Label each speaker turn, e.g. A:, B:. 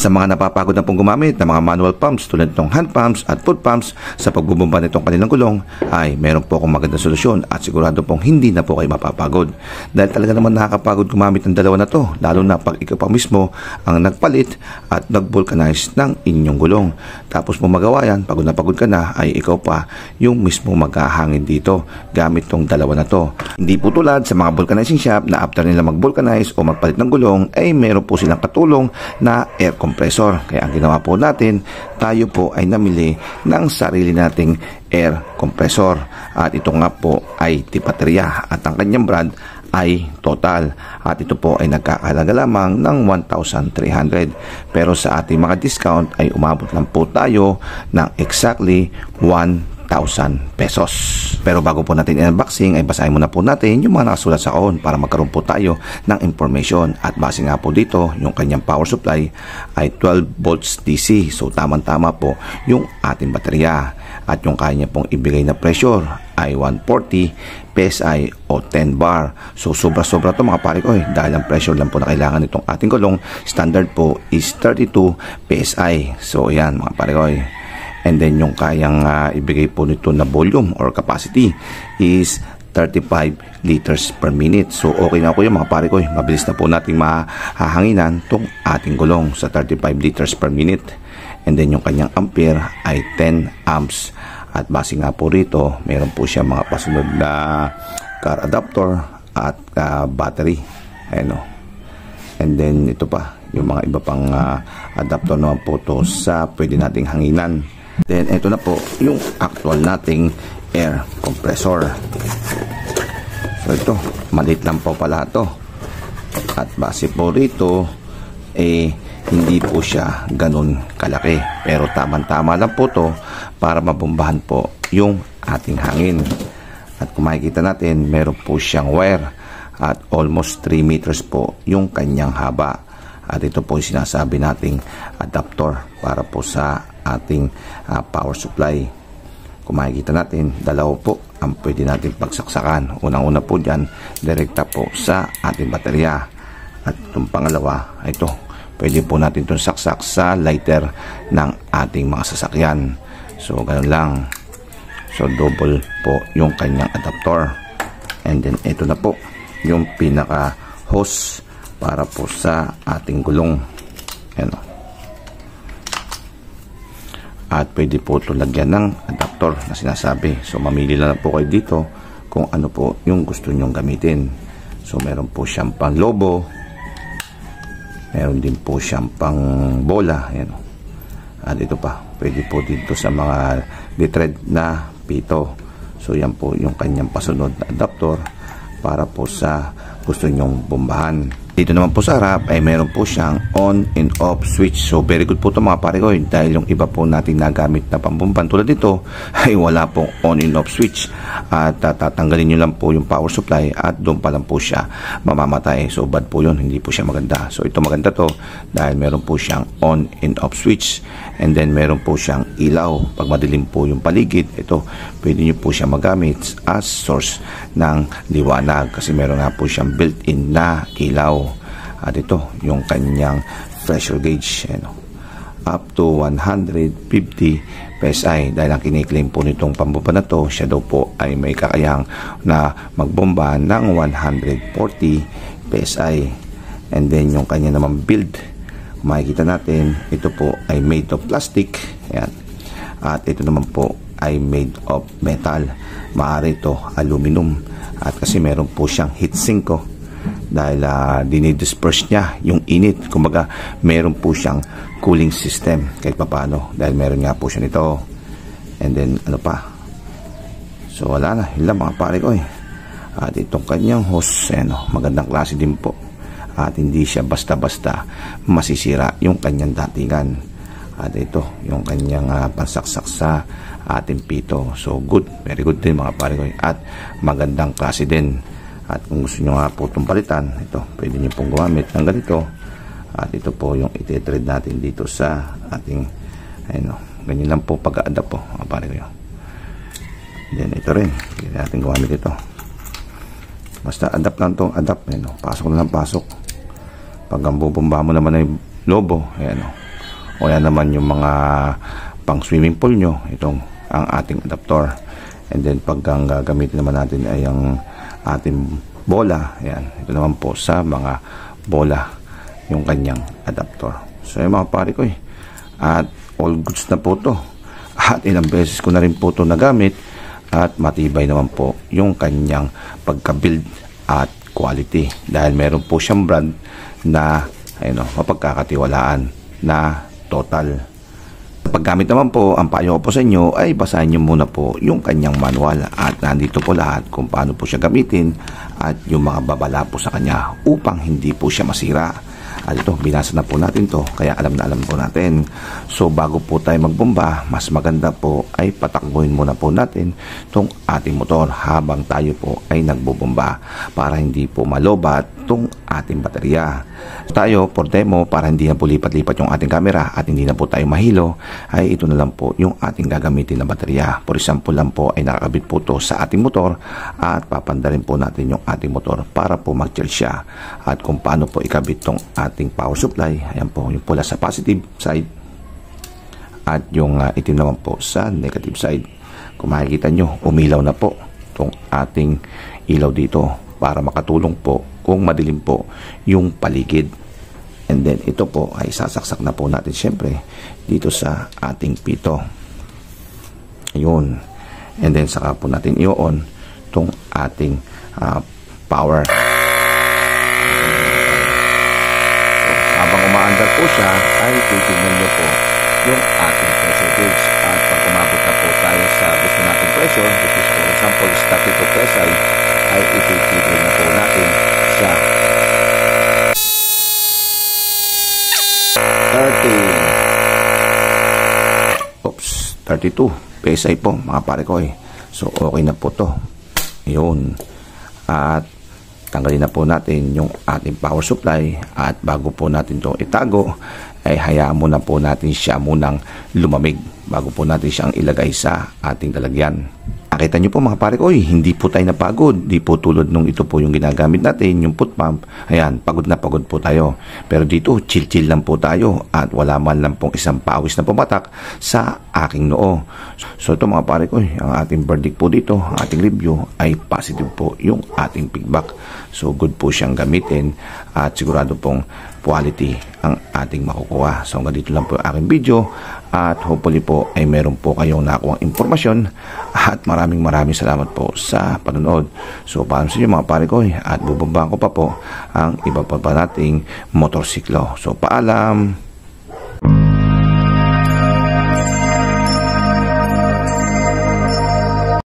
A: Sa mga napapagod na pong gumamit ng mga manual pumps tulad ng hand pumps at foot pumps sa pagbubumba nitong kanilang gulong, ay meron po akong magandang solusyon at sigurado pong hindi na po kayo mapapagod. Dahil talaga naman nakakapagod gumamit ng dalawa na to, lalo na pag ikaw pa mismo ang nagpalit at nag-vulcanize ng inyong gulong. Tapos mo magawa yan, pagod na pagod ka na, ay ikaw pa yung mismo maghahangin dito gamit tong dalawa na to. Hindi po tulad sa mga vulcanizing shop na after nila mag-vulcanize o magpalit ng gulong, ay meron po silang katulong na air compressor. Kaya ang ginawa po natin, tayo po ay namili ng sarili nating air compressor. At ito nga po ay Tipateria at ang kanyang brand ay Total. At ito po ay nagkakahalaga lamang ng 1,300. Pero sa ating mga discount ay umabot lang po tayo ng exactly 1,000 pesos. Pero bago po natin i-unboxing ay basahin muna po natin yung mga nakasulat sa kahon para magkaroon po tayo ng information. At base nga po dito, yung kanyang power supply ay 12 volts DC. So tamang-tama po yung ating baterya. At yung kaya niya pong ibigay na pressure ay 140 PSI o 10 bar. So sobra-sobra to mga pare ko dahil ang pressure lang po na kailangan nitong ating gulong standard po is 32 PSI. So ayan mga pare ko. And then yung kayang ibigay po nito na volume or capacity is 35 liters per minute. So okay na po yung mga pare ko. Mabilis na po nating mahahanginan itong ating gulong sa 35 liters per minute. And then yung kanyang ampere ay 10 amps. At base nga po rito, meron po siya mga pasunod na car adapter at battery. Ayan o. And then ito pa, yung mga iba pang adapter naman po to sa pwede nating hanginan. Then ito na po yung actual nating air compressor. So ito, maliit lang po pala ito. At base po rito, hindi po siya ganun kalaki. Pero tamang-tama lang po to para mabombahan po yung ating hangin. At kung makikita natin, meron po siyang wire at almost 3 meters po yung kanyang haba. At ito po yung sinasabi nating adapter para po sa ating power supply. Kung makikita natin, dalawa po ang pwede natin pagsaksakan. Unang-una po dyan, direkta po sa ating baterya. At itong pangalawa, ito, pwede po natin itong saksak sa lighter ng ating mga sasakyan. So, ganun lang. So, double po yung kanyang adapter. And then, ito na po yung pinaka-hose para po sa ating gulong. Ayan o. At pwede po ito lagyan ng adapter na sinasabi. So mamili lang po kayo dito kung ano po yung gusto nyong gamitin. So meron po siyang pang lobo, meron din po siyang pang bola. Ayan. At ito pa, pwede po dito sa mga thread na pito. So yan po yung kanyang pasunod na adapter para po sa gusto nyong bombahan. Dito naman po sa harap ay meron po siyang on and off switch. So very good po ito mga pare ko dahil yung iba po nating nagamit na pambumban tulad dito ay wala pong on and off switch. At tatanggalin nyo lang po yung power supply at doon pa lang po siya mamamatay. So bad po yun, hindi po siya maganda. So ito maganda to dahil meron po siyang on and off switch. And then meron po siyang ilaw. Pag madilim po yung paligid, ito pwede nyo po siya magamit as source ng liwanag kasi meron nga po siyang built-in na ilaw. At ito yung kanyang pressure gauge, up to 150 PSI. Dahil ang kiniklaim po nitong pambomba na to, siya daw po ay may kakayahang na magbomba ng 140 PSI. And then yung kanya naman build, makikita natin, ito po ay made of plastic. Ayan. At ito naman po ay made of metal. Maaari ito aluminum. At kasi meron po siyang heatsink ko dahil dinidisperse niya yung init. Kumbaga meron po siyang cooling system kahit papaano dahil meron nga po siya nito. And then ano pa, so wala na, yun lang mga pare ko At itong kanyang hose, magandang klase din po at hindi siya basta-basta masisira yung kanyang datingan. At ito yung kanyang pansaksak sa ating pito. So good, very good din mga pare ko at magandang klase din. At kung gusto nyo nga po itong palitan, ito, pwede nyo pong gumamit ng ganito. At ito po yung iti-thread natin dito sa ating, ganyan lang po pag-a-adapt po, mga pare ko. Then ito rin, pwede natin gumamit ito. Basta adapt lang itong adapt, pasok na lang pasok. Pag ang bubomba mo naman ay lobo, o yan naman yung mga pang swimming pool nyo, itong ang ating adapter. And then pag ang gagamitin naman natin ay ang ating bola, ayan, ito naman po sa mga bola yung kanyang adapter. So yung mga pare ko at all goods na po to, at ilang beses ko na rin po to nagamit at matibay naman po yung kanyang pagka-build at quality dahil meron po siyang brand na mapagkakatiwalaan na Total. Paggamit naman po, ang payo ko po sa inyo ay basahin nyo muna po yung kanyang manual at nandito po lahat kung paano po siya gamitin at yung mga babala po sa kanya upang hindi po siya masira. At ito, binasa na po natin to, kaya alam na alam po natin. So bago po tayo magbomba, mas maganda po ay patakbuhin muna po natin itong ating motor habang tayo po ay nagbobomba para hindi po malobat itong ating baterya. Tayo, for demo, para hindi na po lipat-lipat yung ating camera at hindi na po tayo mahilo, ay ito na lang po yung ating gagamitin na baterya. For example lang po ay nakakabit po to sa ating motor at papandarin po natin yung ating motor para po mag-charge siya. At kung paano po ikabit tong ating power supply, ayan po yung pula sa positive side at yung itim naman po sa negative side. Kung makikita nyo, umilaw na po itong ating ilaw dito para makatulong po kung madilim po yung paligid. And then ito po ay sasaksak na po natin syempre dito sa ating pito. Ayun. And then saka po natin i-on itong ating power. Habang umaandar po siya, ay titignan nyo po yung ating pressure gauge. At pag umabot na po tayo sa gusto nating pressure, which is for example, static o PSI, ay ititigil na po natin sa 32 PSI po mga pare ko So okay na po to. Yun. At tanggalin na po natin yung ating power supply at bago po natin to itago ay hayaan muna po natin siya munang lumamig bago po natin siyang ilagay sa ating lalagyan. Nakita nyo po mga pare ko, hindi po tayo napagod. Di po tulad nung ito po yung ginagamit natin, yung foot pump. Ayan, pagod na pagod po tayo. Pero dito, chill-chill lang po tayo at wala man lang pong isang pawis na pumatak sa aking noo. So ito mga pare ko, ang ating verdict po dito, ang ating review ay positive po yung ating feedback. So good po siyang gamitin at sigurado pong quality ang ating makukuha. So hanggang dito lang po ang aking video at hopefully po ay meron po kayong nakuha impormasyon at maraming salamat po sa panonood. So paalam sa inyo mga pare ko at bubabaan ko pa po ang iba pa nating motorsiklo. So paalam!